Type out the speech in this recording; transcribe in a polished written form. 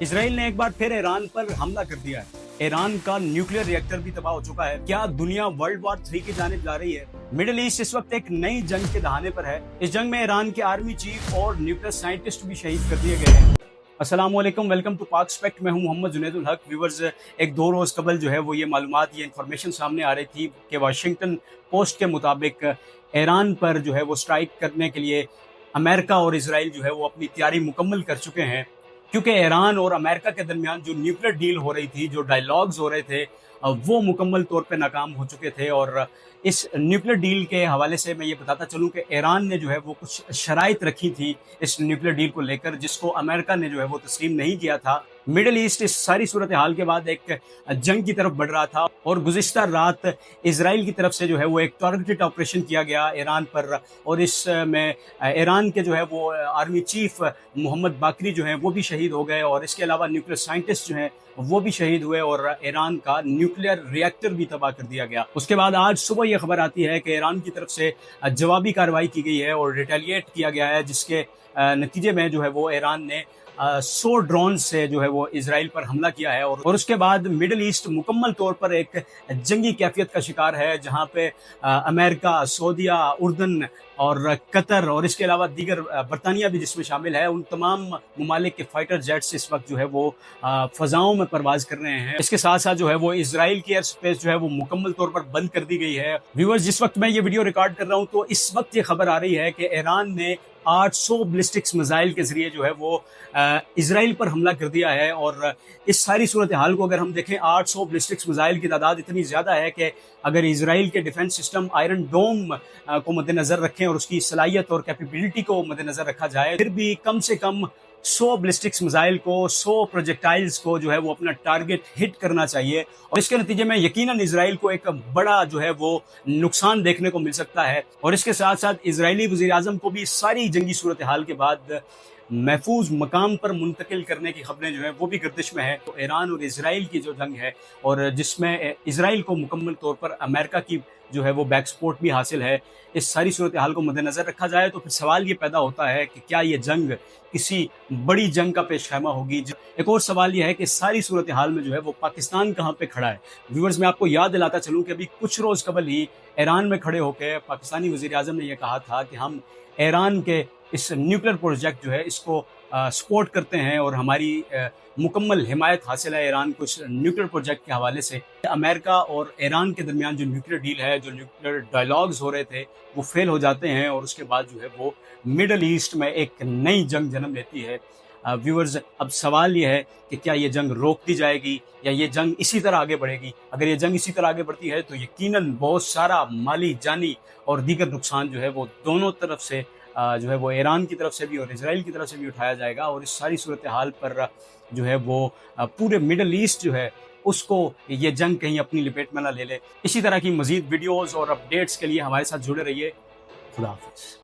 Israel ने एक बार फिर ईरान पर हमला कर दिया है। ईरान का न्यूक्लियर रिएक्टर भी तबाह हो चुका है। क्या दुनिया वर्ल्ड वॉर 3 की जानिब जा रही है? मिडिल ईस्ट इस वक्त एक नई जंग के दहाने पर है। इस जंग में ईरान के आर्मी चीफ और न्यूक्लियर साइंटिस्ट भी शहीद कर दिए गए हैं। अस्सलाम वालेकुम, वेलकम टू पाक स्पेक्ट। मैं हूं मोहम्मद जुनैदुल हक। व्यूवर्स, एक दो रोज़ कबल जो है वो ये मालूमात, ये इन्फॉर्मेशन सामने आ रही थी कि वाशिंगटन पोस्ट के मुताबिक ईरान पर जो है वो स्ट्राइक करने के लिए अमेरिका और इसराइल जो है वो अपनी तैयारी मुकम्मल कर चुके हैं। क्योंकि ईरान और अमेरिका के दरमियान जो न्यूक्लियर डील हो रही थी, जो डायलॉग्स हो रहे थे, वो मुकम्मल तौर पे नाकाम हो चुके थे। और इस न्यूक्लियर डील के हवाले से मैं ये बताता चलूँ कि ईरान ने जो है वो कुछ शराइत रखी थी इस न्यूक्लियर डील को लेकर, जिसको अमेरिका ने जो है वो तस्लीम नहीं किया था। मिडल ईस्ट इस सारी सूरत हाल के बाद एक जंग की तरफ बढ़ रहा था और गुज़िश्ता रात इसराइल की तरफ से जो है वो एक टारगेटेड ऑपरेशन किया गया ईरान पर। और इसमें ईरान के जो है वो आर्मी चीफ मोहम्मद बाकरी जो हैं वो भी शहीद हो गए, और इसके अलावा न्यूक्लियर साइंटिस्ट जो हैं वो भी शहीद हुए, और ईरान का न्यूक्लियर रिएक्टर भी तबाह कर दिया गया। उसके बाद आज सुबह ये खबर आती है कि ईरान की तरफ से जवाबी कार्रवाई की गई है और रिटेलिएट किया गया है, जिसके नतीजे में जो है वो ईरान ने 100 ड्रोन से जो है वो इसराइल पर हमला किया है। और उसके बाद मिडल ईस्ट मुकम्मल तौर पर एक जंगी कैफियत का शिकार है, जहां पे अमेरिका, सऊदीया, उर्दन और कतर और इसके अलावा दीगर बरतानिया भी जिसमें शामिल है, उन तमाम ममालिक के फाइटर जेट्स इस वक्त जो है वो फ़ज़ाओं में परवाज़ कर रहे हैं। इसके साथ साथ जो है वो इसराइल की एयर स्पेस जो है वो मुकम्मल तौर पर बंद कर दी गई है। व्यूअर्स, जिस वक्त मैं ये वीडियो रिकॉर्ड कर रहा हूँ तो इस वक्त ये खबर आ रही है कि ईरान ने 800 बैलिस्टिक्स मिसाइल के जरिए जो है वो इसराइल पर हमला कर दिया है। और इस सारी सूरत हाल को अगर हम देखें, 800 बैलिस्टिक्स मिसाइल की तादाद इतनी ज़्यादा है कि अगर इसराइल के डिफेंस सिस्टम आयरन डोम को मद्देनज़र रखें और उसकी सलाहियत और कैपेबिलिटी को मद्देनज़र रखा जाए, फिर भी कम से कम 100 बैलिस्टिक्स मिसाइल को, 100 प्रोजेक्टाइल्स को जो है वो अपना टारगेट हिट करना चाहिए। और इसके नतीजे में यकीनन इसराइल को एक बड़ा जो है वो नुकसान देखने को मिल सकता है। और इसके साथ साथ इजरायली वज़ीर आज़म को भी सारी जंगी सूरत हाल के बाद महफूज मकाम पर मुंतकिल करने की खबरें जो है वो भी गर्दिश में है। तो ईरान और इसराइल की जो जंग है, और जिसमें इसराइल को मुकम्मल तौर पर अमेरिका की जो है वो बैक सपोर्ट भी हासिल है, इस सारी सूरत हाल को मद्देनज़र रखा जाए तो फिर सवाल ये पैदा होता है कि क्या ये जंग किसी बड़ी जंग का पेश खैमा होगी। एक और सवाल यह है कि सारी सूरत हाल में जो है वो पाकिस्तान कहाँ पे खड़ा है। व्यूअर्स, मैं आपको याद दिलाता चलूँ कि अभी कुछ रोज़ कबल ही ईरान में खड़े होकर पाकिस्तानी वज़ीर आज़म ने यह कहा था कि हम ईरान के इस न्यूक्लियर प्रोजेक्ट जो है इसको सपोर्ट करते हैं और हमारी मुकम्मल हिमायत हासिल है ईरान को इस न्यूक्लियर प्रोजेक्ट के हवाले से। अमेरिका और ईरान के दरमियान जो न्यूक्लियर डील है, जो न्यूक्लियर डायलॉग्स हो रहे थे, वो फेल हो जाते हैं और उसके बाद जो है वो मिडल ईस्ट में एक नई जंग जन्म लेती है। व्यूअर्स, अब सवाल ये है कि क्या ये जंग रोक दी जाएगी या ये जंग इसी तरह आगे बढ़ेगी। अगर ये जंग इसी तरह आगे बढ़ती है तो यकीनन बहुत सारा माली, जानी और दीगर नुकसान जो है वो दोनों तरफ से जो है वो ईरान की तरफ से भी और इसराइल की तरफ से भी उठाया जाएगा। और इस सारी सूरत हाल पर जो है वो पूरे मिडल ईस्ट जो है उसको ये जंग कहीं अपनी लपेट में ना ले ले। इसी तरह की मजीद वीडियोज़ और अपडेट्स के लिए हमारे साथ जुड़े रहिए। खुदा हाफिज़।